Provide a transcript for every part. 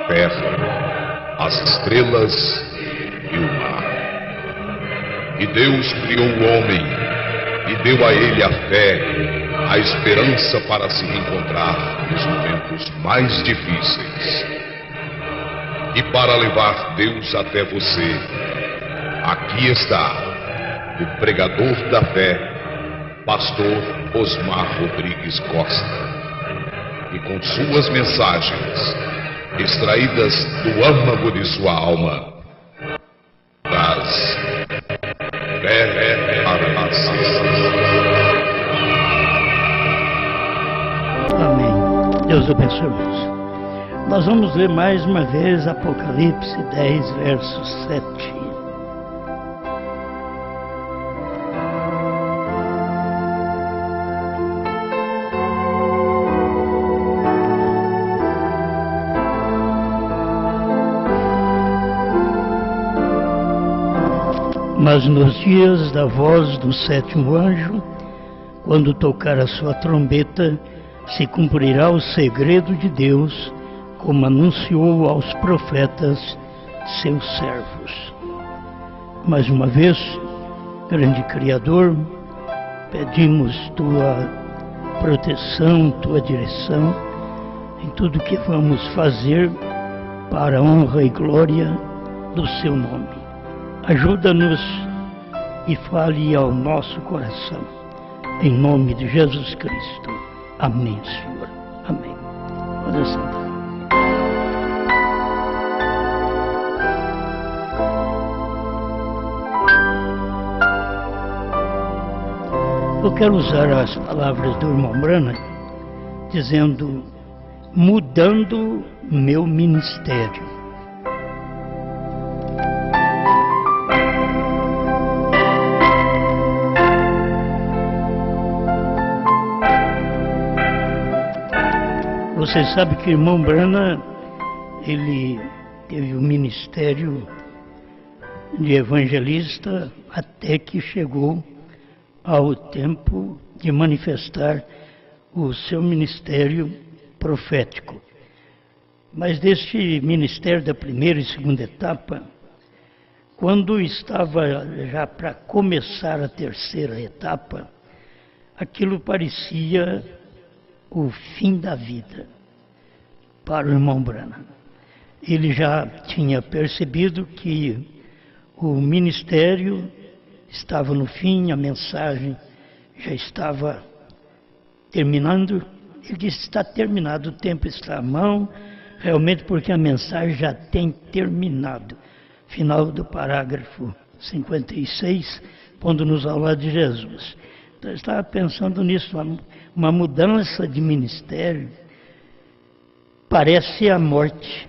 terra, as estrelas e o mar. E Deus criou o homem e deu a ele a fé, a esperança para se encontrar nos momentos mais difíceis. E para levar Deus até você, aqui está o pregador da fé, Pastor Osmar Rodrigues Costa, e com suas mensagens, extraídas do âmago de sua alma, traz fé para a nação. Amém. Deus abençoe, irmãos. Nós vamos ler mais uma vez Apocalipse 10, verso 7. Mas nos dias da voz do sétimo anjo, quando tocar a sua trombeta, se cumprirá o segredo de Deus, como anunciou aos profetas, seus servos. Mais uma vez, grande Criador, pedimos tua proteção, tua direção em tudo que vamos fazer para a honra e glória do seu nome. Ajuda-nos e fale ao nosso coração. Em nome de Jesus Cristo. Amém, Senhor. Amém. Oração. Eu quero usar as palavras do irmão Brana, dizendo, mudando meu ministério. Você sabe que o irmão Brana, ele teve o ministério de evangelista até que chegou ao tempo de manifestar o seu ministério profético. Mas deste ministério da primeira e segunda etapa, quando estava já para começar a terceira etapa, aquilo parecia o fim da vida para o irmão Brana. Ele já tinha percebido que o ministério estava no fim, a mensagem já estava terminando. Ele disse, está terminado, o tempo está à mão, realmente porque a mensagem já tem terminado. Final do parágrafo 56, pondo-nos ao lado de Jesus. Então eu estava pensando nisso, uma mudança de ministério parece a morte.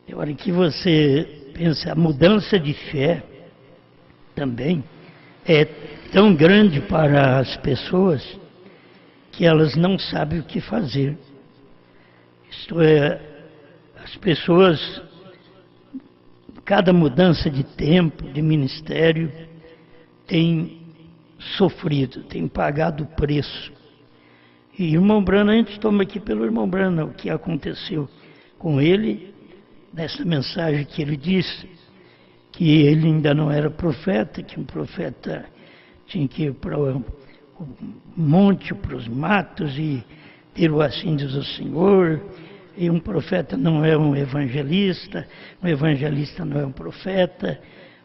E a hora que você pensa, a mudança de fé também é tão grande para as pessoas que elas não sabem o que fazer. Isto é, as pessoas, cada mudança de tempo, de ministério, tem sofrido, tem pagado o preço. E irmão Brana, a gente toma aqui pelo irmão Brana o que aconteceu com ele, nessa mensagem que ele disse, que ele ainda não era profeta, que um profeta tinha que ir para o monte, para os matos e ter o assim diz o Senhor, e um profeta não é um evangelista não é um profeta,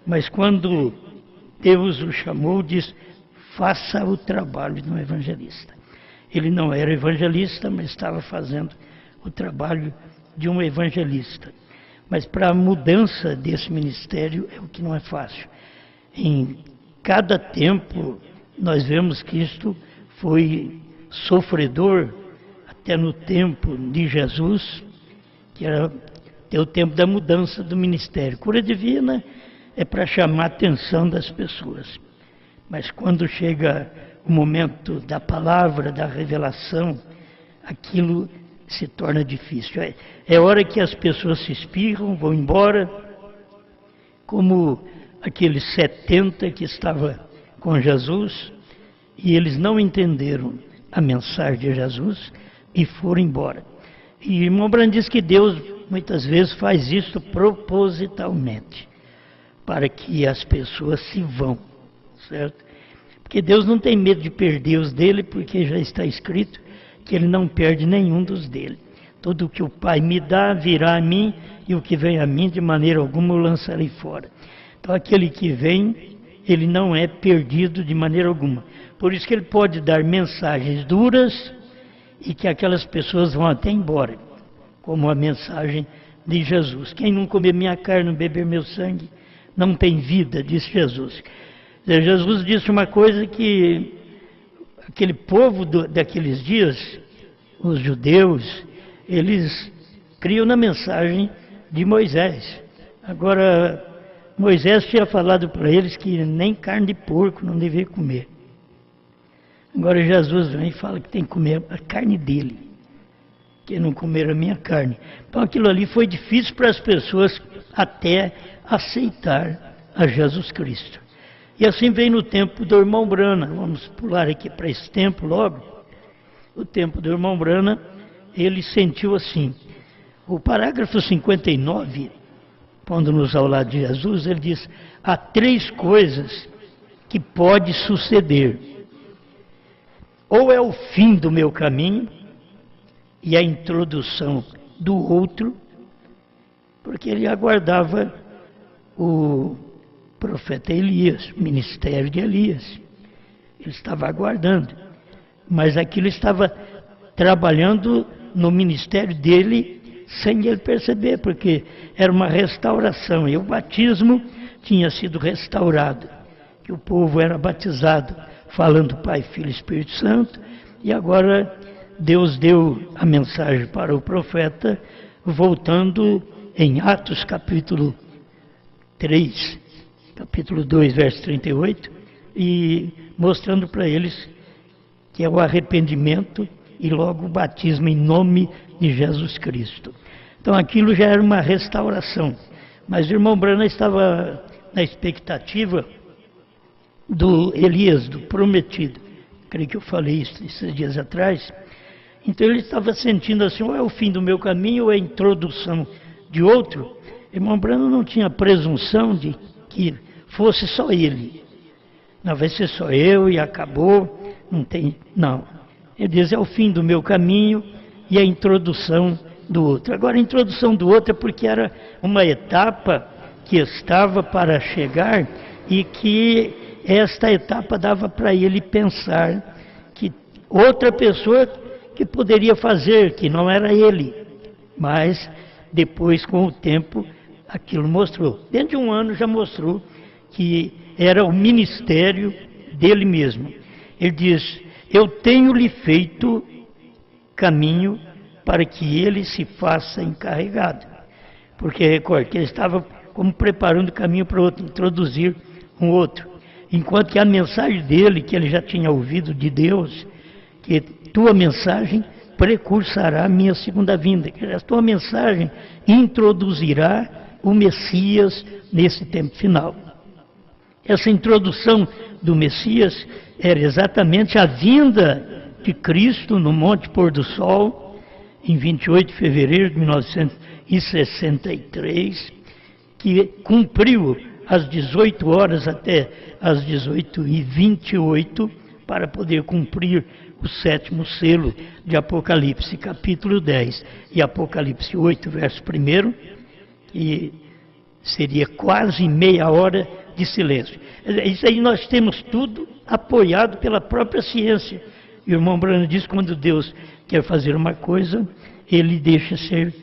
mas quando Deus o chamou, disse, faça o trabalho de um evangelista. Ele não era evangelista, mas estava fazendo o trabalho de um evangelista. Mas para a mudança desse ministério é o que não é fácil. Em cada tempo, nós vemos que isto foi sofredor, até no tempo de Jesus, que era o tempo da mudança do ministério. Cura divina é para chamar a atenção das pessoas. Mas quando chega o momento da palavra, da revelação, aquilo se torna difícil. É hora que as pessoas se espirram, vão embora, como aqueles 70 que estavam com Jesus, e eles não entenderam a mensagem de Jesus e foram embora. E irmão Brana diz que Deus muitas vezes faz isso propositalmente, para que as pessoas se vão, certo? Porque Deus não tem medo de perder os dele, porque já está escrito que ele não perde nenhum dos dele. Tudo o que o Pai me dá virá a mim, e o que vem a mim de maneira alguma eu lançarei fora. Então aquele que vem, ele não é perdido de maneira alguma. Por isso que ele pode dar mensagens duras e que aquelas pessoas vão até embora, como a mensagem de Jesus. Quem não comer minha carne, não beber meu sangue, não tem vida, disse Jesus. Jesus disse uma coisa que aquele povo daqueles dias, os judeus, eles criam na mensagem de Moisés. Agora, Moisés tinha falado para eles que nem carne de porco não devia comer. Agora Jesus vem e fala que tem que comer a carne dele, que não comer a minha carne. Então aquilo ali foi difícil para as pessoas até aceitar a Jesus Cristo. E assim vem no tempo do irmão Brana. Vamos pular aqui para esse tempo logo. O tempo do irmão Brana, ele sentiu assim. O parágrafo 59, pondo-nos ao lado de Jesus, ele diz: há 3 coisas que pode suceder. Ou é o fim do meu caminho e a introdução do outro, porque ele aguardava o profeta Elias, o ministério de Elias. Ele estava aguardando, mas aquilo estava trabalhando no ministério dele sem ele perceber, porque era uma restauração, e o batismo tinha sido restaurado, que o povo era batizado falando Pai, Filho e Espírito Santo, e agora Deus deu a mensagem para o profeta, voltando em Atos capítulo 3, capítulo 2, verso 38, e mostrando para eles que é o arrependimento e logo o batismo em nome de Jesus Cristo. Então aquilo já era uma restauração, mas o irmão Brana estava na expectativa do Elias, do prometido. Creio que eu falei isso esses dias atrás. Então ele estava sentindo assim, ou é o fim do meu caminho ou é a introdução de outro. O irmão Brana não tinha presunção de que fosse só ele. Não, vai ser só eu e acabou, não tem, não. Ele diz, é o fim do meu caminho e a introdução do outro. Agora a introdução do outro é porque era uma etapa que estava para chegar e que esta etapa dava para ele pensar que outra pessoa que poderia fazer, que não era ele. Mas depois, com o tempo, aquilo mostrou. Dentro de um ano já mostrou que era o ministério dele mesmo. Ele diz, eu tenho-lhe feito caminho para que ele se faça encarregado. Porque, recorde, que ele estava como preparando o caminho para o outro, introduzir um outro. Enquanto que a mensagem dele, que ele já tinha ouvido de Deus, que tua mensagem precursará a minha segunda vinda. Que a tua mensagem introduzirá o Messias nesse tempo final. Essa introdução do Messias era exatamente a vinda de Cristo no Monte Pôr do Sol, em 28 de fevereiro de 1963, que cumpriu às 18 horas até às 18h28, para poder cumprir o 7º selo de Apocalipse, capítulo 10, e Apocalipse 8, verso 1, e seria quase meia hora de silêncio. Isso aí nós temos tudo apoiado pela própria ciência. E o irmão Brana diz que quando Deus quer fazer uma coisa, ele deixa ser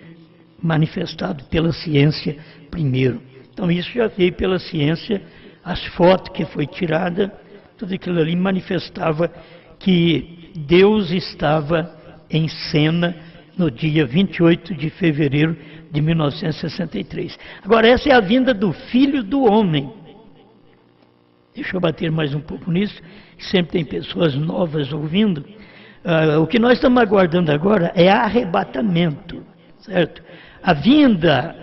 manifestado pela ciência primeiro. Então isso já veio pela ciência, as fotos que foi tirada, tudo aquilo ali manifestava que Deus estava em cena no dia 28 de fevereiro de 1963. Agora essa é a vinda do Filho do Homem. Deixa eu bater mais um pouco nisso, sempre tem pessoas novas ouvindo. O que nós estamos aguardando agora é arrebatamento, certo? A vinda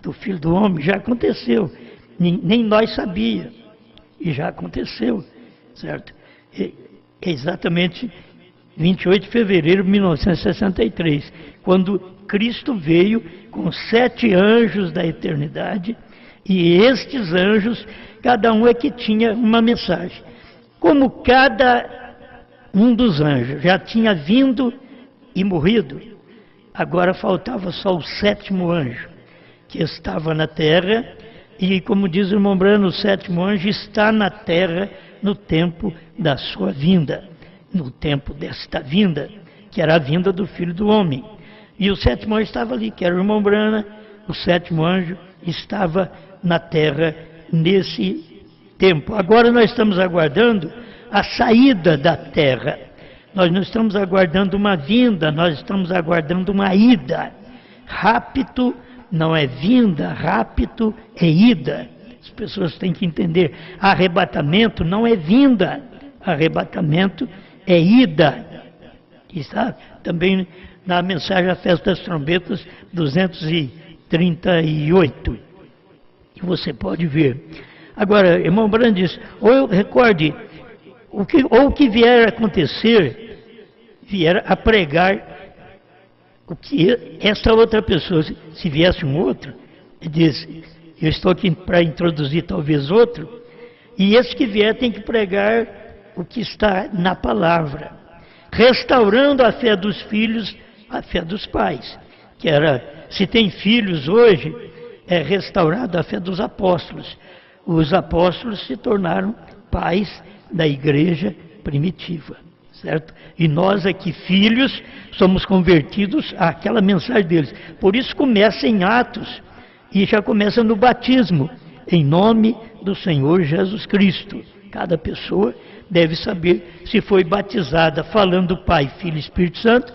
do Filho do Homem já aconteceu, nem nós sabíamos, e já aconteceu, certo? É exatamente 28 de fevereiro de 1963, quando Cristo veio com 7 anjos da eternidade, e estes anjos, cada um é que tinha uma mensagem. Como cada um dos anjos já tinha vindo e morrido, agora faltava só o 7º anjo, que estava na terra, e como diz o irmão Brano, o 7º anjo está na terra no tempo da sua vinda, no tempo desta vinda, que era a vinda do Filho do Homem. E o 7º anjo estava ali, que era o irmão Brana, o 7º anjo estava na terra nesse tempo. Agora nós estamos aguardando a saída da terra. Nós não estamos aguardando uma vinda, nós estamos aguardando uma ida. Rapto não é vinda, rapto é ida. As pessoas têm que entender. Arrebatamento não é vinda, arrebatamento é ida. E está também na mensagem à Festa das Trombetas 238, que você pode ver. Agora, irmão Brando diz, recorde, o que vier a acontecer, vier a pregar, o que essa outra pessoa, se viesse um outro, ele diz, eu estou aqui para introduzir talvez outro, e esse que vier tem que pregar o que está na palavra, restaurando a fé dos filhos, a fé dos pais, que era, se tem filhos hoje, é restaurada a fé dos apóstolos. Os apóstolos se tornaram pais da igreja primitiva, certo? E nós aqui, filhos, somos convertidos àquela mensagem deles. Por isso começa em Atos, e já começa no batismo, em nome do Senhor Jesus Cristo. Cada pessoa deve saber se foi batizada falando Pai, Filho e Espírito Santo.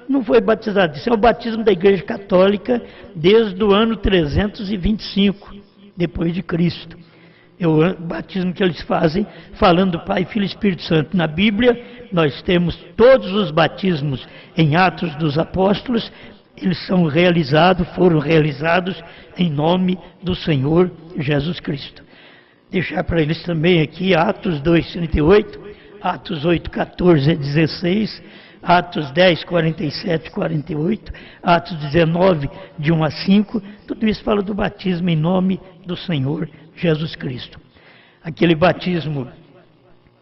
Não foi batizado. Isso é o batismo da Igreja Católica desde o ano 325, depois de Cristo. É o batismo que eles fazem falando Pai, Filho e Espírito Santo. Na Bíblia, nós temos todos os batismos em Atos dos Apóstolos, eles foram realizados em nome do Senhor Jesus Cristo. Deixar para eles também aqui Atos 2:38, Atos 8:14 a 16, Atos 10, 47 e 48, Atos 19, de 1 a 5, tudo isso fala do batismo em nome do Senhor Jesus Cristo. Aquele batismo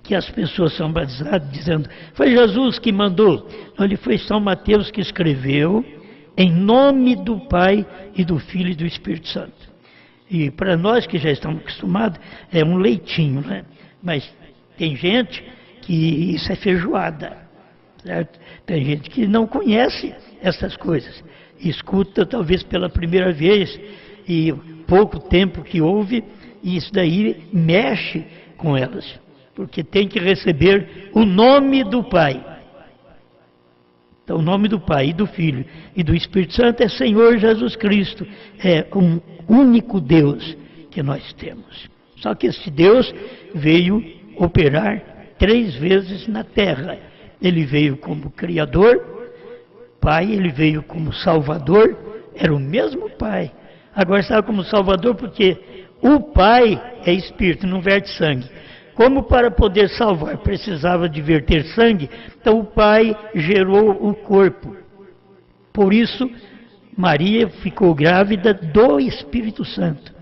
que as pessoas são batizadas dizendo, foi Jesus que mandou. Não, ele foi São Mateus que escreveu, em nome do Pai e do Filho e do Espírito Santo. E para nós que já estamos acostumados, é um leitinho, né? Mas tem gente que isso é feijoada. Certo? Tem gente que não conhece essas coisas, escuta talvez pela primeira vez, e pouco tempo que ouve, e isso daí mexe com elas, porque tem que receber o nome do Pai. Então o nome do Pai e do Filho e do Espírito Santo é Senhor Jesus Cristo, é um único Deus que nós temos. Só que esse Deus veio operar 3 vezes na terra. Ele veio como Criador, Pai, ele veio como Salvador, era o mesmo Pai. Agora estava como Salvador porque o Pai é Espírito, não verte sangue. Como para poder salvar precisava de verter sangue, então o Pai gerou o corpo. Por isso, Maria ficou grávida do Espírito Santo.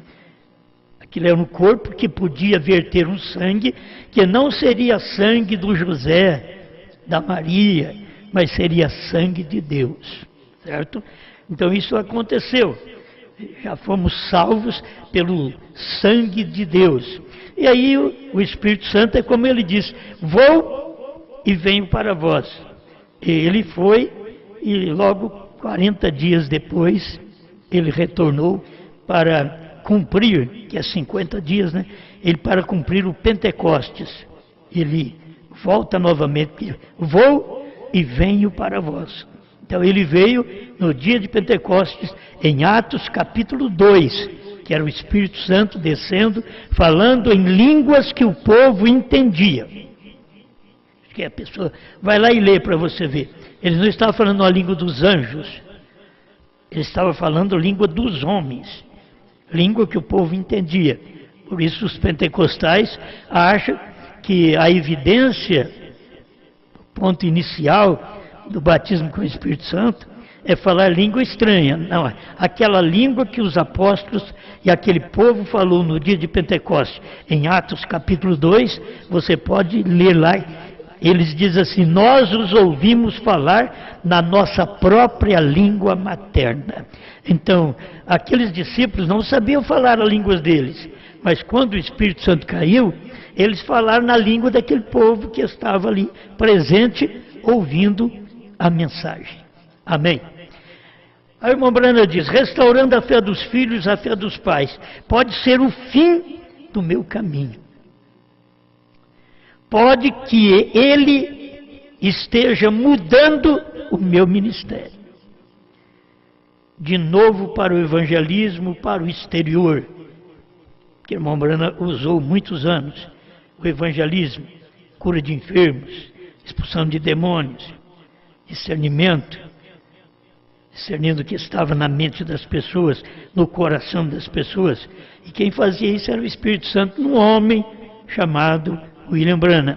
Aquilo era um corpo que podia verter um sangue, que não seria sangue do José, da Maria, mas seria sangue de Deus, certo? Então isso aconteceu, já fomos salvos pelo sangue de Deus. E aí o Espírito Santo é como ele diz, vou e venho para vós. Ele foi e logo 40 dias depois ele retornou para cumprir, que é 50 dias, né? Ele para cumprir o Pentecostes. Ele volta novamente, vou e venho para vós. Então ele veio no dia de Pentecostes, em Atos capítulo 2, que era o Espírito Santo descendo, falando em línguas que o povo entendia. Que a pessoa vai lá e lê para você ver. Ele não estava falando a língua dos anjos, ele estava falando a língua dos homens, língua que o povo entendia. Por isso os pentecostais acham que a evidência ponto inicial do batismo com o Espírito Santo é falar língua estranha. Não, aquela língua que os apóstolos e aquele povo falou no dia de Pentecostes. Em Atos capítulo 2, você pode ler lá, eles dizem assim: nós os ouvimos falar na nossa própria língua materna. Então, aqueles discípulos não sabiam falar a língua deles, mas quando o Espírito Santo caiu, eles falaram na língua daquele povo que estava ali presente, ouvindo a mensagem. Amém? A irmã Brana diz: restaurando a fé dos filhos, a fé dos pais, pode ser o fim do meu caminho. Pode que ele esteja mudando o meu ministério. De novo para o evangelismo, para o exterior. Que a irmã Brana usou muitos anos. O evangelismo, cura de enfermos, expulsão de demônios, discernimento, discernindo o que estava na mente das pessoas, no coração das pessoas. E quem fazia isso era o Espírito Santo num homem chamado William Branham.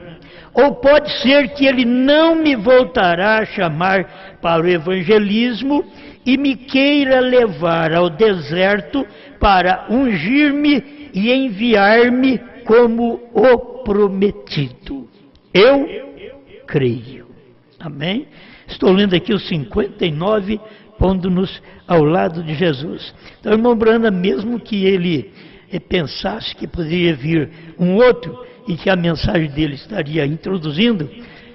Ou pode ser que ele não me voltará a chamar para o evangelismo e me queira levar ao deserto para ungir-me e enviar-me como o prometido. Eu creio. Amém? Estou lendo aqui os 59, pondo-nos ao lado de Jesus. Então, irmão Branham, mesmo que ele pensasse que poderia vir um outro e que a mensagem dele estaria introduzindo,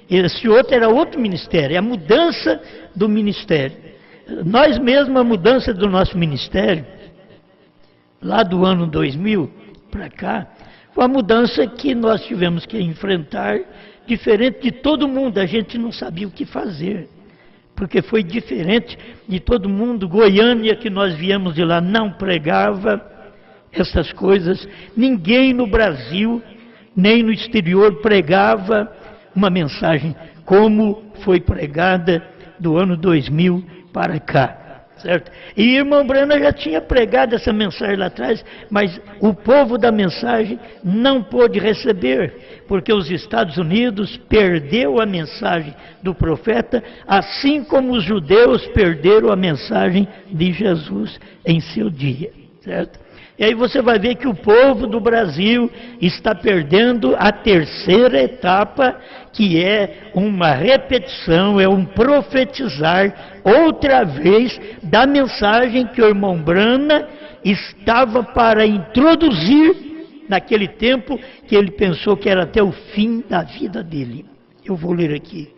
esse outro era outro ministério, é a mudança do ministério. Nós mesmos, a mudança do nosso ministério, lá do ano 2000 para cá, foi uma mudança que nós tivemos que enfrentar, diferente de todo mundo. A gente não sabia o que fazer, porque foi diferente de todo mundo. Goiânia, que nós viemos de lá, não pregava essas coisas. Ninguém no Brasil, nem no exterior, pregava uma mensagem como foi pregada do ano 2000 para cá. Certo? E irmão Branham já tinha pregado essa mensagem lá atrás, mas o povo da mensagem não pôde receber, porque os Estados Unidos perdeu a mensagem do profeta, assim como os judeus perderam a mensagem de Jesus em seu dia. Certo? E aí você vai ver que o povo do Brasil está perdendo a terceira etapa, que é uma repetição, é um profetizar outra vez da mensagem que o irmão Branham estava para introduzir naquele tempo que ele pensou que era até o fim da vida dele. Eu vou ler aqui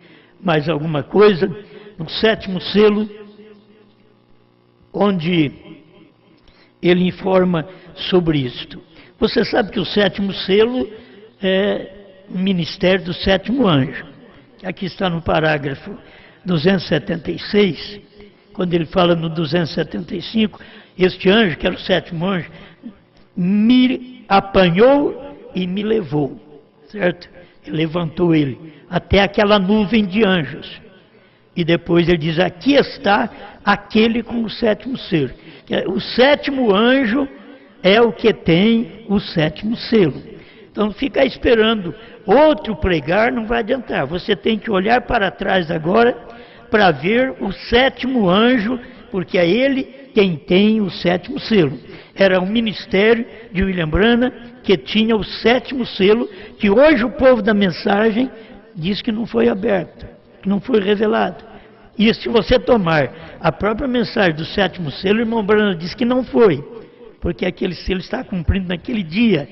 mais alguma coisa, no 7º selo, onde ele informa sobre isto. Você sabe que o 7º selo é o ministério do 7º anjo. Aqui está no parágrafo 276, quando ele fala no 275, este anjo, que era o 7º anjo, me apanhou e me levou, certo? Ele levantou ele até aquela nuvem de anjos. E depois ele diz: aqui está aquele com o 7º selo. O 7º anjo é o que tem o 7º selo. Então, ficar esperando outro pregar não vai adiantar. Você tem que olhar para trás agora para ver o 7º anjo, porque é ele quem tem o 7º selo. Era um ministério de William Branham que tinha o 7º selo, que hoje o povo da mensagem diz que não foi aberto, que não foi revelado. E se você tomar a própria mensagem do 7º selo, o irmão Branham diz que não foi, porque aquele selo está cumprindo naquele dia.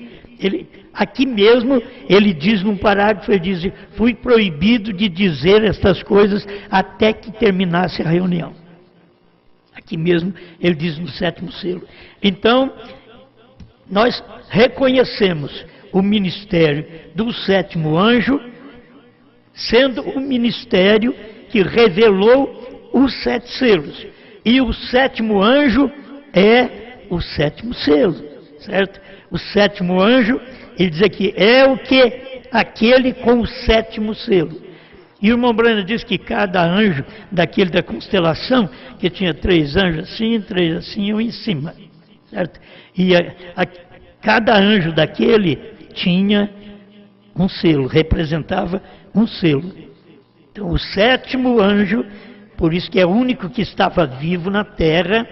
Aqui mesmo, ele diz num parágrafo, ele diz: fui proibido de dizer estas coisas até que terminasse a reunião. Aqui mesmo, ele diz no 7º selo. Então, nós reconhecemos o ministério do 7º anjo, sendo o ministério que revelou os 7 selos. E o 7º anjo é o 7º selo, certo? O 7º anjo, ele diz aqui, é o que? Aquele com o 7º selo. E o irmão Branham diz que cada anjo daquele da constelação, que tinha 3 anjos assim, 3 assim, um em cima, certo? E cada anjo daquele tinha um selo, representava um selo. Então, o sétimo anjo, por isso que é o único que estava vivo na terra,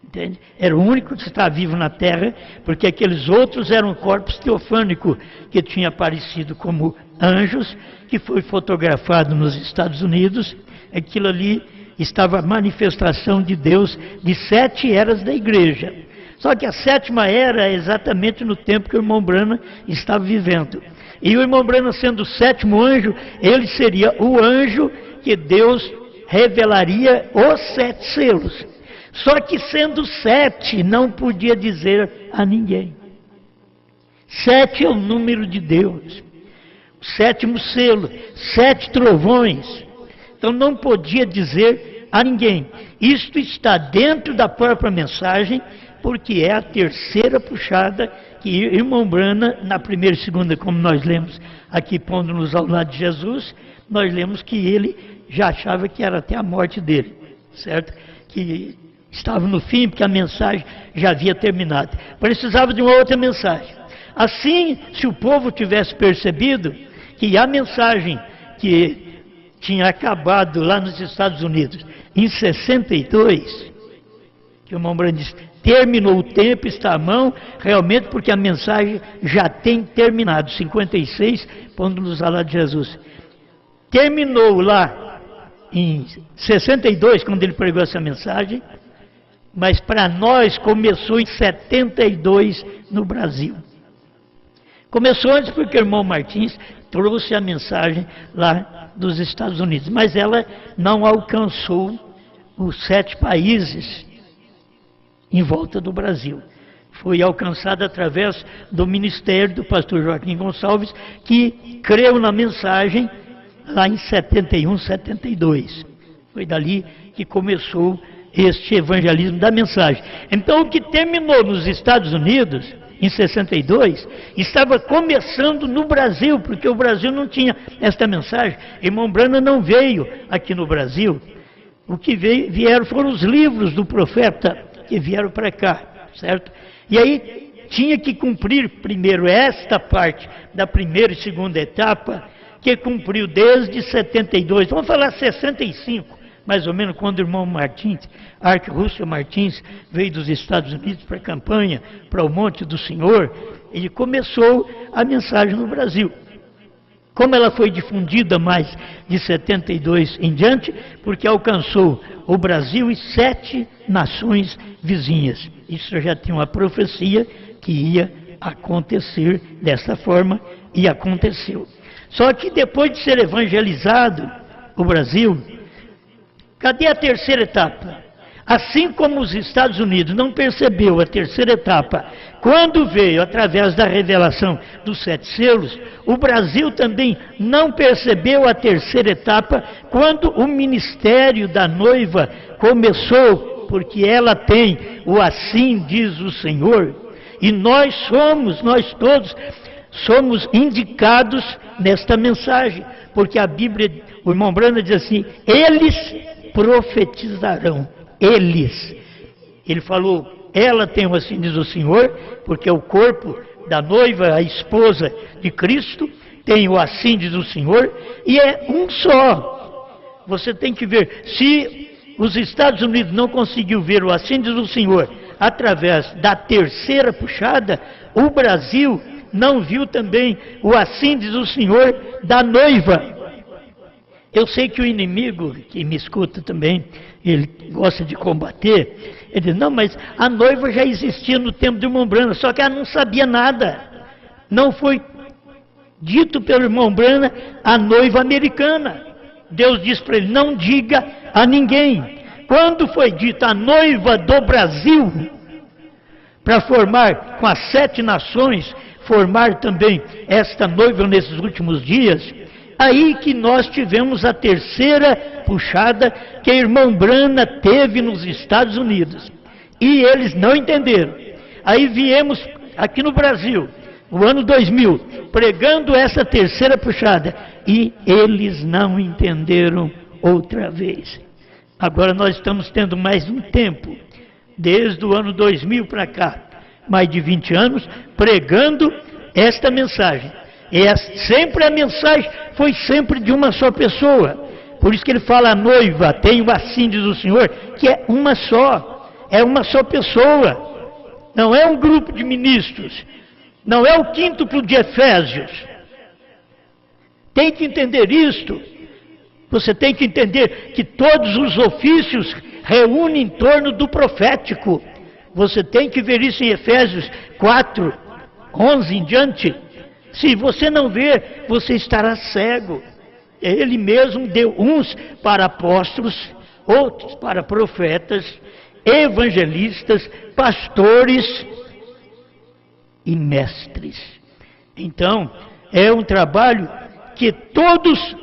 entende? Era o único que estava vivo na terra, porque aqueles outros eram corpos teofânicos que tinham aparecido como anjos, que foi fotografado nos Estados Unidos. Aquilo ali estava a manifestação de Deus de 7 eras da igreja. Só que a 7ª era é exatamente no tempo que o irmão Branham estava vivendo. E o irmão Branham, sendo o 7º anjo, ele seria o anjo que Deus revelaria os 7 selos. Só que sendo 7, não podia dizer a ninguém. 7 é o número de Deus. O 7º selo, 7 trovões. Então não podia dizer a ninguém. Isto está dentro da própria mensagem, porque é a terceira puxada que irmão Branham, na primeira e segunda, como nós lemos aqui, pondo-nos ao lado de Jesus, nós lemos que ele já achava que era até a morte dele, certo? Que estava no fim, porque a mensagem já havia terminado. Precisava de uma outra mensagem. Assim, se o povo tivesse percebido que a mensagem que tinha acabado lá nos Estados Unidos em 62, que o irmão Branham disse, terminou o tempo, está à mão, realmente porque a mensagem já tem terminado. 56, pondo-nos ao lado de Jesus. Terminou lá em 62, quando ele pregou essa mensagem, mas para nós começou em 72 no Brasil. Começou antes porque o irmão Martins trouxe a mensagem lá dos Estados Unidos, mas ela não alcançou os 7 países em volta do Brasil. Foi alcançada através do ministério do pastor Joaquim Gonçalves, que creu na mensagem lá em 71, 72. Foi dali que começou este evangelismo da mensagem. Então, o que terminou nos Estados Unidos, em 62, estava começando no Brasil, porque o Brasil não tinha esta mensagem. Irmão Branham não veio aqui no Brasil. O que vieram foram os livros do profeta que vieram para cá, certo? E aí tinha que cumprir primeiro esta parte da primeira e segunda etapa, que cumpriu desde 72, vamos falar 65, mais ou menos, quando o irmão Martins, Ark Russell Martins, veio dos Estados Unidos para a campanha, para o Monte do Senhor, ele começou a mensagem no Brasil. Como ela foi difundida mais de 72 em diante, porque alcançou o Brasil e 7 nações vizinhas. Isso já tinha uma profecia que ia acontecer dessa forma, e aconteceu. Só que depois de ser evangelizado o Brasil, cadê a terceira etapa? Assim como os Estados Unidos não percebeu a terceira etapa, quando veio através da revelação dos 7 selos, o Brasil também não percebeu a terceira etapa quando o ministério da noiva começou, porque ela tem o assim diz o Senhor, e nós todos somos indicados nesta mensagem, porque a Bíblia, o irmão Branham diz assim, eles profetizarão. Eles. Ele falou, ela tem o assim diz o Senhor, porque é o corpo da noiva, a esposa de Cristo, tem o assim diz o Senhor, e é um só. Você tem que ver, se os Estados Unidos não conseguiu ver o assim diz o Senhor através da terceira puxada, o Brasil não viu também o assim diz o Senhor da noiva. Eu sei que o inimigo, que me escuta também, ele gosta de combater, ele diz, não, mas a noiva já existia no tempo do irmão Branham, só que ela não sabia nada. Não foi dito pelo irmão Branham a noiva americana. Deus disse para ele, não diga a ninguém. Quando foi dita a noiva do Brasil, para formar com as 7 nações, formar também esta noiva nesses últimos dias, aí que nós tivemos a terceira puxada que a irmã Branham teve nos Estados Unidos. E eles não entenderam. Aí viemos aqui no Brasil, no ano 2000, pregando essa terceira puxada. E eles não entenderam outra vez. Agora nós estamos tendo mais um tempo, desde o ano 2000 para cá, mais de 20 anos, pregando esta mensagem. Sempre a mensagem foi sempre de uma só pessoa. Por isso que ele fala, a noiva, tenho assim, diz o Senhor, que é uma só pessoa. Não é um grupo de ministros, não é o quíntuplo de Efésios. Tem que entender isto. Você tem que entender que todos os ofícios reúnem em torno do profético. Você tem que ver isso em Efésios 4, 11 em diante. Se você não ver, você estará cego. Ele mesmo deu uns para apóstolos, outros para profetas, evangelistas, pastores e mestres. Então, é um trabalho que todos,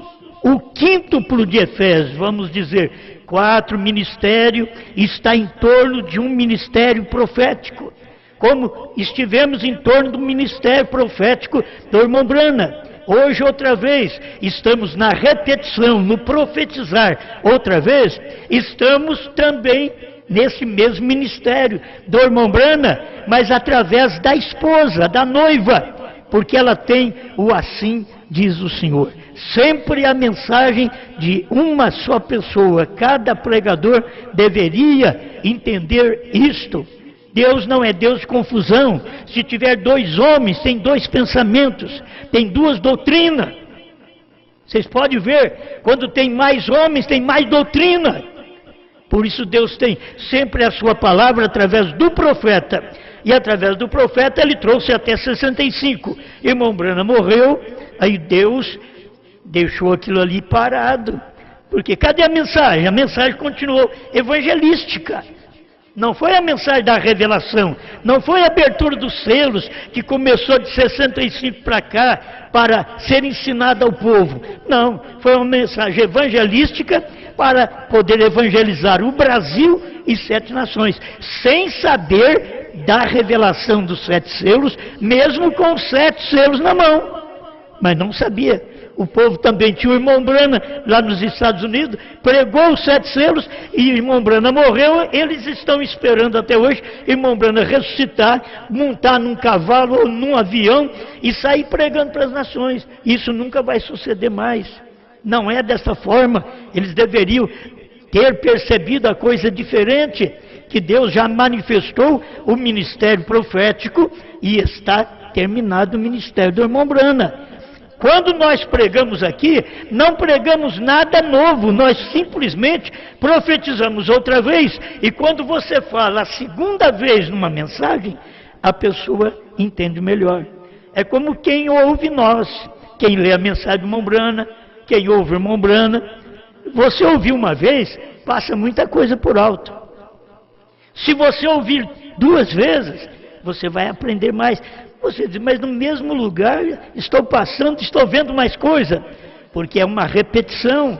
o quíntuplo de Efésios, vamos dizer, 4 ministérios, está em torno de um ministério profético. Como estivemos em torno do ministério profético do irmão Brana. Hoje, outra vez, estamos na repetição, no profetizar. Outra vez, estamos também nesse mesmo ministério do irmão Brana, mas através da esposa, da noiva, porque ela tem o assim diz o Senhor. Sempre a mensagem de uma só pessoa. Cada pregador deveria entender isto. Deus não é Deus de confusão. Se tiver 2 homens, tem 2 pensamentos, tem 2 doutrinas. Vocês podem ver, quando tem mais homens, tem mais doutrina. Por isso Deus tem sempre a sua palavra através do profeta. E através do profeta ele trouxe até 65. Irmão Brana morreu, aí Deus deixou aquilo ali parado. Porque cadê a mensagem? A mensagem continuou evangelística. Não foi a mensagem da revelação, não foi a abertura dos selos, que começou de 65 para cá, para ser ensinada ao povo. Não, foi uma mensagem evangelística para poder evangelizar o Brasil e 7 nações, sem saber da revelação dos 7 selos, mesmo com os 7 selos na mão. Mas não sabia. O povo também tinha o irmão Brana lá nos Estados Unidos, pregou os 7 selos e o irmão Brana morreu. Eles estão esperando até hoje o irmão Brana ressuscitar, montar num cavalo ou num avião e sair pregando para as nações. Isso nunca vai suceder mais. Não é dessa forma. Eles deveriam ter percebido a coisa diferente, que Deus já manifestou o ministério profético e está terminado o ministério do irmão Brana. Quando nós pregamos aqui, não pregamos nada novo, nós simplesmente profetizamos outra vez. E quando você fala a segunda vez numa mensagem, a pessoa entende melhor. É como quem ouve nós, quem lê a mensagem do irmão Brana, quem ouve o irmão Brana. Você ouvir uma vez, passa muita coisa por alto. Se você ouvir 2 vezes, você vai aprender mais. Você diz, mas no mesmo lugar estou passando, estou vendo mais coisa. Porque é uma repetição,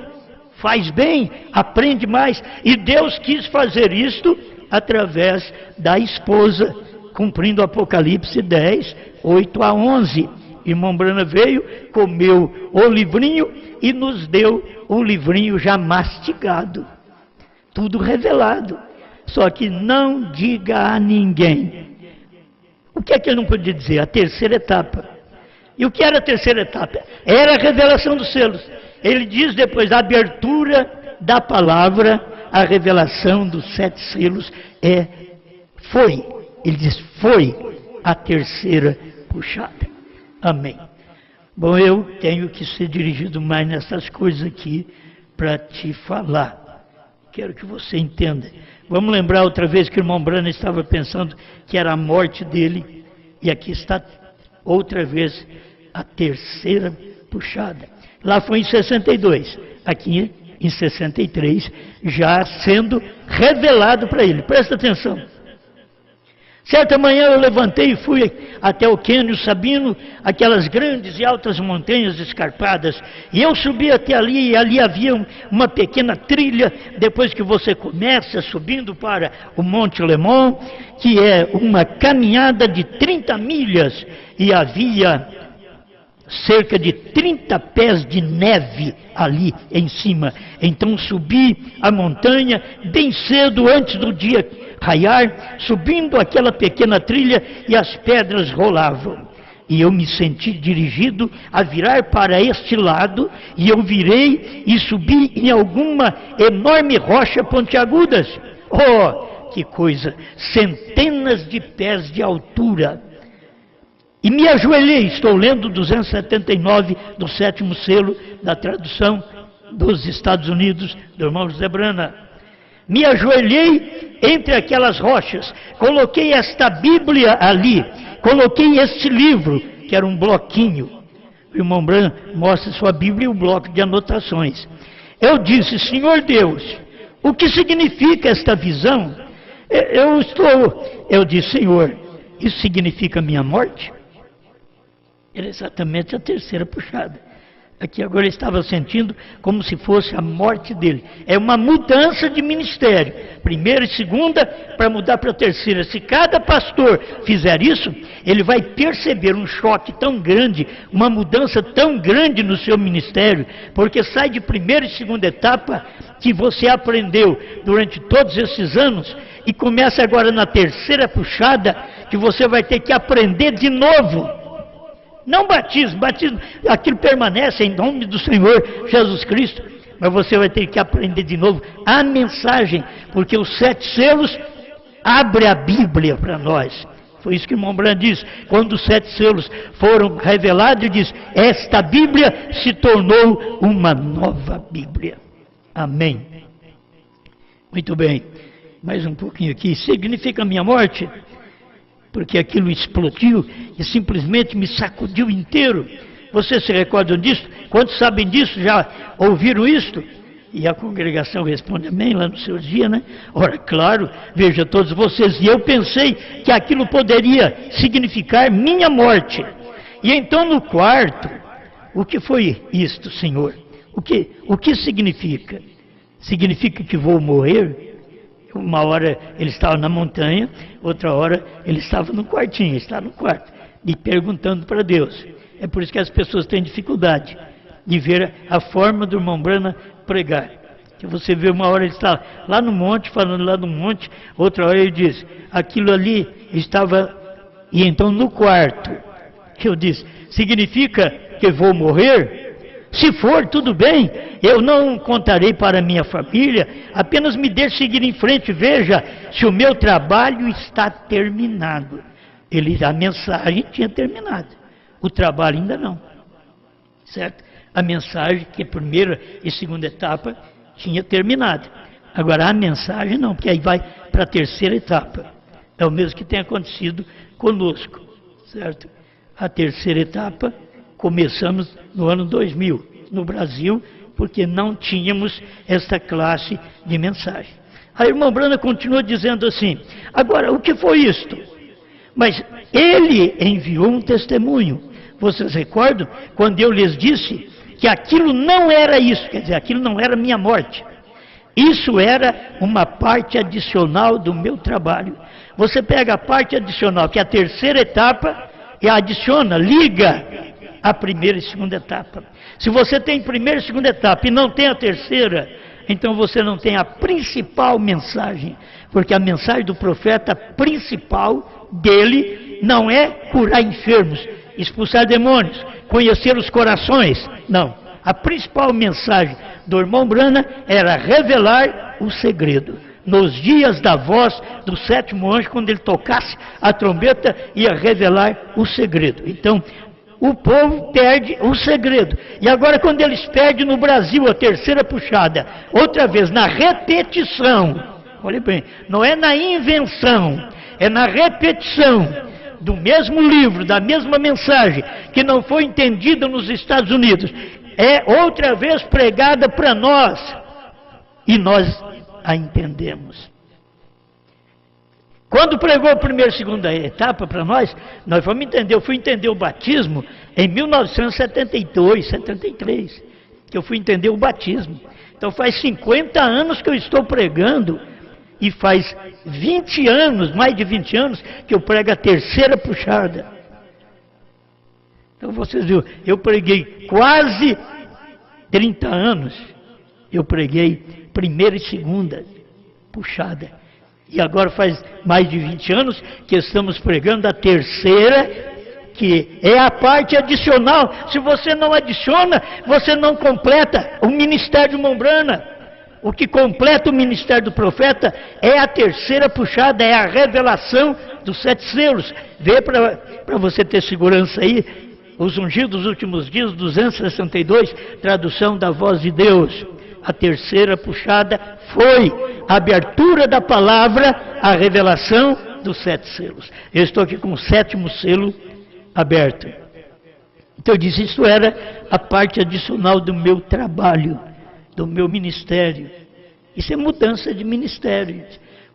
faz bem, aprende mais. E Deus quis fazer isto através da esposa, cumprindo Apocalipse 10, 8 a 11. Irmão Brana veio, comeu o livrinho e nos deu o livrinho já mastigado. Tudo revelado. Só que não diga a ninguém. O que é que ele não podia dizer? A terceira etapa. E o que era a terceira etapa? Era a revelação dos selos. Ele diz depois, a abertura da palavra, a revelação dos 7 selos foi. Ele diz, foi a terceira puxada. Amém. Bom, eu tenho que ser dirigido mais nessas coisas aqui para te falar. Quero que você entenda. Vamos lembrar outra vez que o irmão Brana estava pensando que era a morte dele. E aqui está outra vez a terceira puxada. Lá foi em 62. Aqui em 63, já sendo revelado para ele. Presta atenção. Certa manhã eu levantei e fui até o Cânion Sabino, aquelas grandes e altas montanhas escarpadas, e eu subi até ali, e ali havia uma pequena trilha, depois que você começa subindo para o Monte Lemon, que é uma caminhada de 30 milhas, e havia cerca de 30 pés de neve ali em cima. Então subi a montanha bem cedo, antes do dia raiar, subindo aquela pequena trilha, e as pedras rolavam. e eu me senti dirigido a virar para este lado, e eu virei e subi em alguma enorme rocha pontiagudas. Oh, que coisa! Centenas de pés de altura. E me ajoelhei, estou lendo 279 do 7º selo da tradução dos Estados Unidos, do irmão José Brana. Me ajoelhei entre aquelas rochas, coloquei esta Bíblia ali, coloquei este livro, que era um bloquinho. O irmão Brana mostra sua Bíblia e o bloco de anotações. Eu disse: Senhor Deus, o que significa esta visão? Eu disse: Senhor, isso significa minha morte? Era exatamente a terceira puxada. Aqui agora ele estava sentindo como se fosse a morte dele. É uma mudança de ministério. Primeira e segunda, para mudar para a terceira. Se cada pastor fizer isso, ele vai perceber um choque tão grande, uma mudança tão grande no seu ministério, porque sai de primeira e segunda etapa que você aprendeu durante todos esses anos e começa agora na terceira puxada, que você vai ter que aprender de novo. Não batismo, aquilo permanece em nome do Senhor Jesus Cristo, mas você vai ter que aprender de novo a mensagem, porque os 7 selos abrem a Bíblia para nós. Foi isso que o irmão Brand diz, quando os 7 selos foram revelados, ele diz: esta Bíblia se tornou uma nova Bíblia. Amém. Muito bem, mais um pouquinho aqui. Significa minha morte? Porque aquilo explodiu e simplesmente me sacudiu inteiro. Vocês se recordam disso? Quantos sabem disso? Já ouviram isto? E a congregação responde amém lá no seu dia, né? Ora, claro, veja todos vocês. E eu pensei que aquilo poderia significar minha morte. E então no quarto, o que foi isto, Senhor? O que significa? Significa que vou morrer? Uma hora ele estava na montanha, outra hora ele estava no quartinho, está no quarto, e perguntando para Deus. É por isso que as pessoas têm dificuldade de ver a forma do irmão Brana pregar. Que você vê uma hora ele está lá no monte, falando lá no monte, outra hora ele diz, aquilo ali estava, e então no quarto, que eu disse, significa que vou morrer? Se for, tudo bem, eu não contarei para minha família, apenas me deixe seguir em frente, veja se o meu trabalho está terminado. A mensagem tinha terminado, o trabalho ainda não, certo? A mensagem, que é a primeira e segunda etapa, tinha terminado. Agora a mensagem não, porque aí vai para a terceira etapa. É o mesmo que tem acontecido conosco, certo? A terceira etapa, começamos no ano 2000, no Brasil, porque não tínhamos esta classe de mensagem. A irmã Brana continua dizendo assim, agora, o que foi isto? Mas ele enviou um testemunho. Vocês recordam? Quando eu lhes disse que aquilo não era isso, quer dizer, aquilo não era minha morte. Isso era uma parte adicional do meu trabalho. Você pega a parte adicional, que é a terceira etapa, e adiciona, liga a primeira e segunda etapa. Se você tem primeira e segunda etapa e não tem a terceira, então você não tem a principal mensagem, porque a mensagem do profeta principal dele não é curar enfermos, expulsar demônios, conhecer os corações, não. A principal mensagem do irmão Brana era revelar o segredo. Nos dias da voz do 7º anjo, quando ele tocasse a trombeta, ia revelar o segredo. Então, o povo perde o segredo. E agora, quando eles perdem no Brasil a terceira puxada, outra vez na repetição, olha bem, não é na invenção, é na repetição do mesmo livro, da mesma mensagem, que não foi entendida nos Estados Unidos, é outra vez pregada para nós, e nós a entendemos. Quando pregou a primeira e segunda etapa para nós vamos entender, eu fui entender o batismo em 1972, 73, que eu fui entender o batismo. Então faz 50 anos que eu estou pregando, e faz 20 anos, mais de 20 anos, que eu prego a terceira puxada. Então vocês viram, eu preguei quase 30 anos, eu preguei primeira e segunda puxada. E agora faz mais de 20 anos que estamos pregando a terceira que é a parte adicional. Se você não adiciona, você não completa o ministério de Mombrana. O que completa o ministério do profeta é a terceira puxada, é a revelação dos 7 selos. Vê para você ter segurança aí, Os Ungidos dos Últimos Dias, 262, tradução da Voz de Deus. A terceira puxada foi a abertura da palavra, a revelação dos 7 selos. Eu estou aqui com o 7º selo aberto. Então eu disse, isso era a parte adicional do meu trabalho, do meu ministério. Isso é mudança de ministério.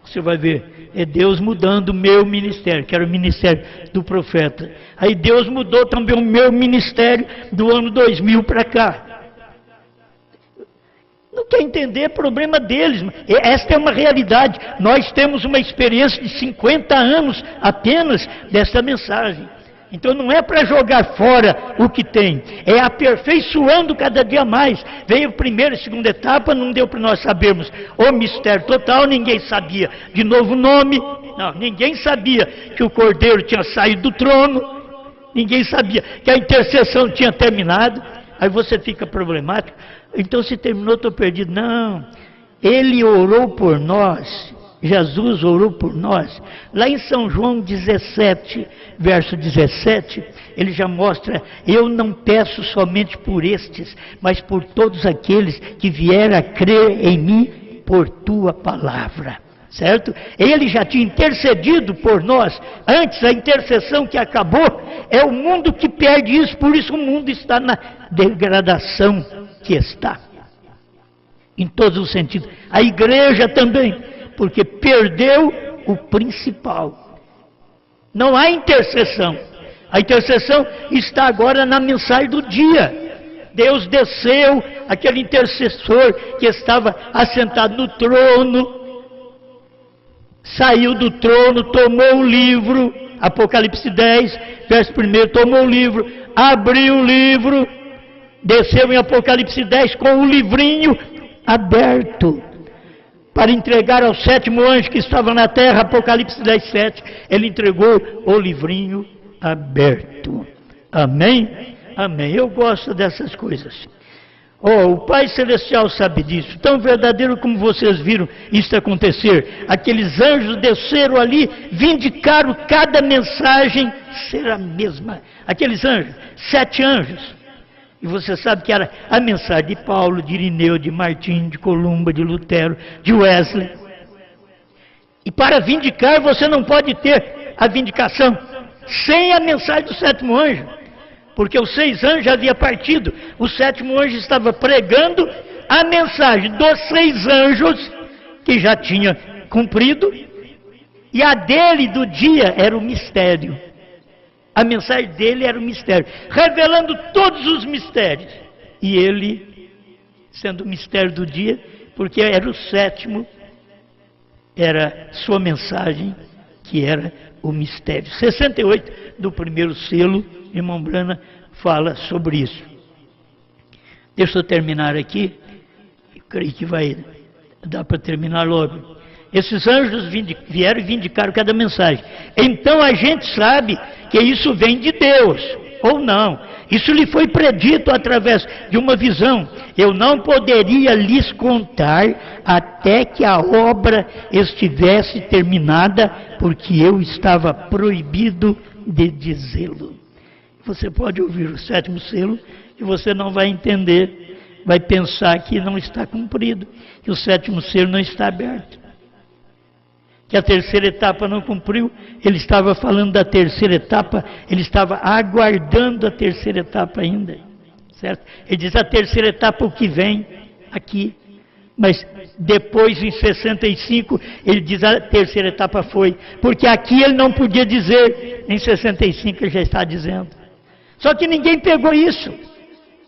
Você vai ver, é Deus mudando o meu ministério, que era o ministério do profeta. Aí Deus mudou também o meu ministério do ano 2000 para cá. Não quer entender, é problema deles. Esta é uma realidade. Nós temos uma experiência de 50 anos apenas desta mensagem. Então não é para jogar fora o que tem, é aperfeiçoando cada dia mais. Veio a primeira e segunda etapa, não deu para nós sabermos o mistério total, ninguém sabia de novo nome, não, ninguém sabia que o Cordeiro tinha saído do trono, ninguém sabia que a intercessão tinha terminado. Aí você fica problemático, então se terminou, estou perdido. Não, ele orou por nós, Jesus orou por nós. Lá em São João 17, verso 17, ele já mostra, eu não peço somente por estes, mas por todos aqueles que vieram a crer em mim por tua palavra. Certo? Ele já tinha intercedido por nós, antes a intercessão que acabou, é o mundo que perde isso, por isso o mundo está na degradação que está. Em todos os sentidos. A igreja também, porque perdeu o principal. Não há intercessão. A intercessão está agora na mensagem do dia. Deus desceu, aquele intercessor que estava assentado no trono, saiu do trono, tomou o livro, Apocalipse 10, verso 1, tomou o livro, abriu o livro, desceu em Apocalipse 10 com o livrinho aberto, para entregar ao 7º anjo que estava na terra, Apocalipse 10, 7, ele entregou o livrinho aberto. Amém? Amém. Eu gosto dessas coisas. Oh, o Pai Celestial sabe disso, tão verdadeiro como vocês viram isso acontecer. Aqueles anjos desceram ali, vindicaram cada mensagem ser a mesma. Aqueles anjos, 7 anjos. E você sabe que era a mensagem de Paulo, de Irineu, de Martim, de Columba, de Lutero, de Wesley. E para vindicar, você não pode ter a vindicação sem a mensagem do 7º anjo. Porque os 6 anjos já haviam partido, o 7º anjo estava pregando a mensagem dos 6 anjos, que já tinha cumprido, e a dele do dia era o mistério. A mensagem dele era o mistério, revelando todos os mistérios. E ele, sendo o mistério do dia, porque era o 7º, era sua mensagem, que era o mistério. 68 do primeiro selo, irmão Brana fala sobre isso. Deixa eu terminar aqui, eu creio que vai dar para terminar logo. Esses anjos vieram e vindicaram cada mensagem. Então a gente sabe que isso vem de Deus, ou não. Isso lhe foi predito através de uma visão. Eu não poderia lhes contar até que a obra estivesse terminada, porque eu estava proibido de dizê-lo. Você pode ouvir o 7º selo e você não vai entender, vai pensar que não está cumprido, que o 7º selo não está aberto, que a terceira etapa não cumpriu. Ele estava falando da terceira etapa, ele estava aguardando a terceira etapa ainda, certo? Ele diz a terceira etapa, o que vem aqui, mas depois em 65 ele diz a terceira etapa foi, porque aqui ele não podia dizer, em 65 ele já está dizendo. Só que ninguém pegou isso,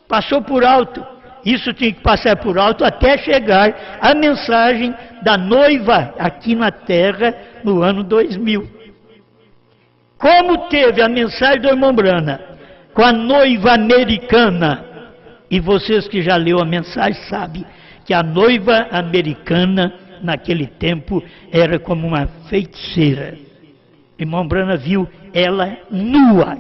passou por alto. Isso tinha que passar por alto até chegar a mensagem da noiva aqui na terra no ano 2000. Como teve a mensagem do irmão Brana com a noiva americana, e vocês que já leu a mensagem sabem que a noiva americana naquele tempo era como uma feiticeira. Irmão Brana viu ela nua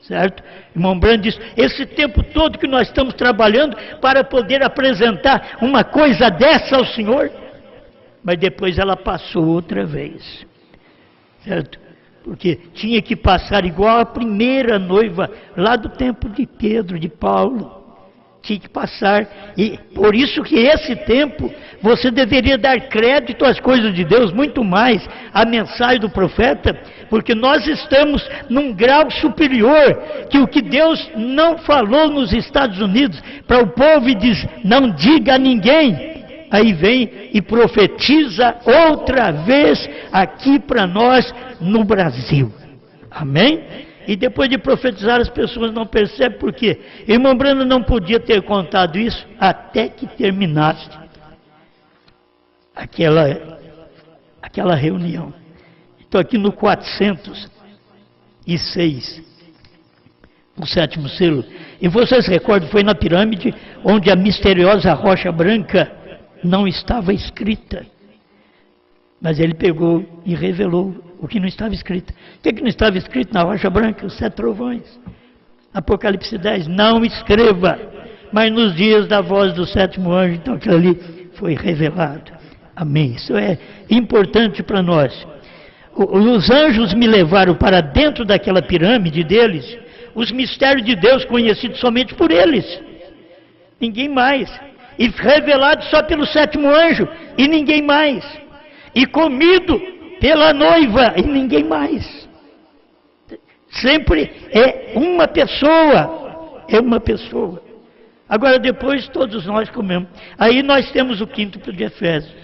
Certo? Irmão Branham diz, esse tempo todo que nós estamos trabalhando para poder apresentar uma coisa dessa ao Senhor, mas depois ela passou outra vez. Certo? Porque tinha que passar igual a primeira noiva, lá do tempo de Pedro, de Paulo. Tinha que passar, e por isso que esse tempo, você deveria dar crédito às coisas de Deus, muito mais à mensagem do profeta, porque nós estamos num grau superior, que o que Deus não falou nos Estados Unidos, para o povo e diz, não diga a ninguém, aí vem e profetiza outra vez aqui para nós no Brasil. Amém? E depois de profetizar as pessoas não percebem por quê. Irmão Branham não podia ter contado isso até que terminasse aquela reunião. Então aqui no 406, o sétimo selo. E vocês recordam, foi na pirâmide onde a misteriosa rocha branca não estava escrita. Mas ele pegou e revelou o que não estava escrito. O que não estava escrito na rocha branca? Os 7 trovões. Apocalipse 10, não escreva. Mas nos dias da voz do 7º anjo, então aquilo ali foi revelado. Amém. Isso é importante para nós. Os anjos me levaram para dentro daquela pirâmide deles, os mistérios de Deus conhecidos somente por eles. Ninguém mais. E revelado só pelo 7º anjo, e ninguém mais. E comido pela noiva, e ninguém mais. Sempre é uma pessoa. É uma pessoa. Agora depois todos nós comemos. Aí nós temos o quíntuplo de Efésios.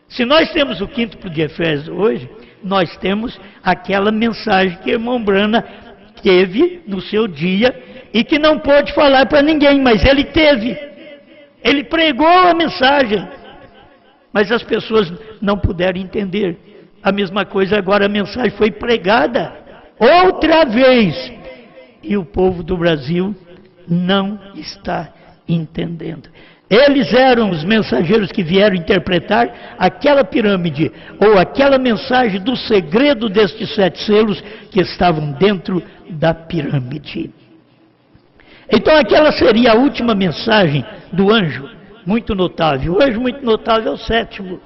Se nós temos o quíntuplo de Efésios hoje, nós temos aquela mensagem que o irmão Branham teve no seu dia e que não pôde falar para ninguém, mas ele teve. Ele pregou a mensagem, mas as pessoas não puderam entender. A mesma coisa agora, a mensagem foi pregada outra vez e o povo do Brasil não está entendendo. Eles eram os mensageiros que vieram interpretar aquela pirâmide ou aquela mensagem do segredo destes 7 selos que estavam dentro da pirâmide. Então aquela seria a última mensagem do anjo, muito notável. O anjo muito notável é o 7º,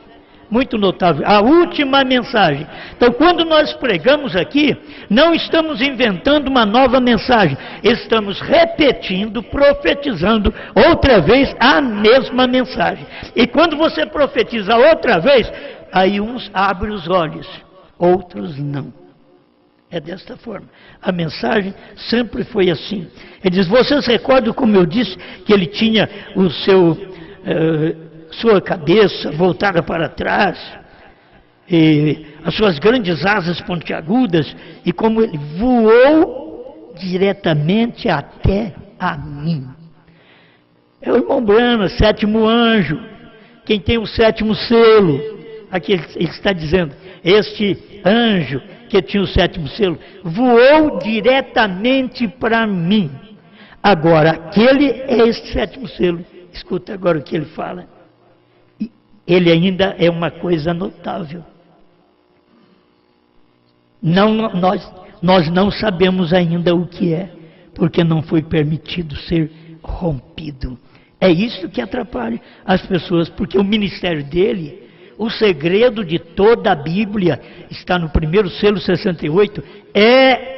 muito notável, a última mensagem. Então quando nós pregamos aqui, não estamos inventando uma nova mensagem, estamos repetindo, profetizando outra vez a mesma mensagem. E quando você profetiza outra vez, aí uns abrem os olhos, outros não. É desta forma. A mensagem sempre foi assim. Ele diz, vocês recordam como eu disse que ele tinha o sua cabeça voltada para trás, e as suas grandes asas pontiagudas, e como ele voou diretamente até a mim. É o irmão Branham, 7º anjo, quem tem o 7º selo. Aqui ele está dizendo, este anjo que tinha o 7º selo, voou diretamente para mim. Agora, aquele é este 7º selo. Escuta agora o que ele fala. Ele ainda é uma coisa notável. Nós não sabemos ainda o que é, porque não foi permitido ser rompido. É isso que atrapalha as pessoas, porque o ministério dele, o segredo de toda a Bíblia, está no 1º selo 68, é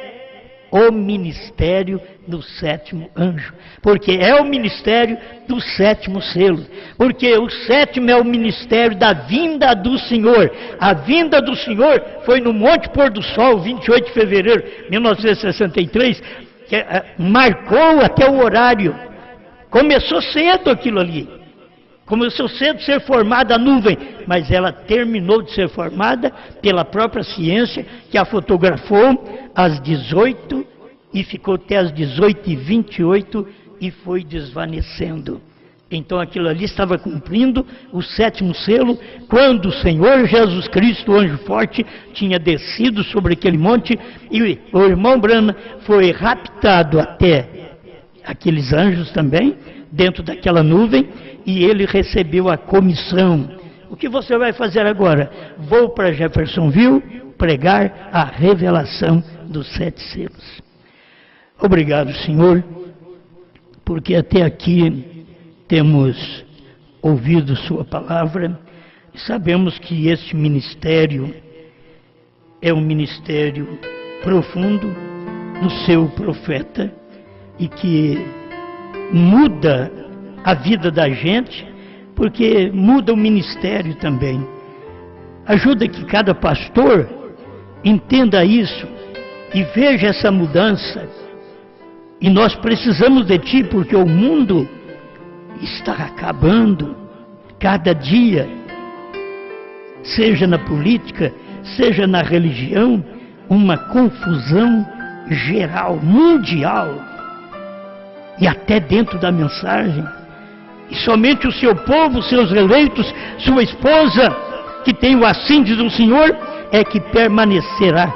o ministério do 7º anjo, porque é o ministério do 7º selo, porque o 7º é o ministério da vinda do Senhor. A vinda do Senhor foi no Monte Pôr do Sol, 28 de fevereiro de 1963, que marcou até o horário. Começou cedo aquilo ali, começou cedo a ser formada a nuvem, mas ela terminou de ser formada pela própria ciência, que a fotografou às 18 e ficou até às 18h28 e foi desvanecendo. Então aquilo ali estava cumprindo o 7º selo, quando o Senhor Jesus Cristo, o anjo forte, tinha descido sobre aquele monte, e o irmão Branham foi raptado até aqueles anjos também, dentro daquela nuvem, e ele recebeu a comissão. O que você vai fazer agora? Vou para Jeffersonville pregar a revelação dos 7 selos. Obrigado, Senhor, porque até aqui temos ouvido Sua palavra e sabemos que este ministério é um ministério profundo no seu profeta e que muda a vida da gente, porque muda o ministério também. Ajuda que cada pastor entenda isso e veja essa mudança. E nós precisamos de Ti, porque o mundo está acabando cada dia, seja na política, seja na religião, uma confusão geral, mundial, e até dentro da mensagem. E somente o seu povo, seus eleitos, sua esposa, que tem o assim diz o Senhor, é que permanecerá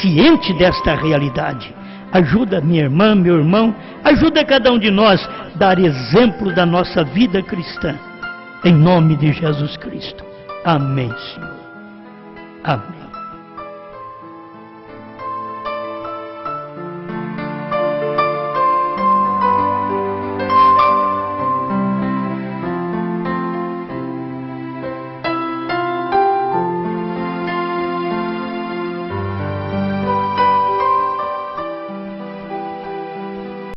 ciente desta realidade. Ajuda minha irmã, meu irmão, ajuda cada um de nós a dar exemplo da nossa vida cristã. Em nome de Jesus Cristo. Amém, Senhor. Amém.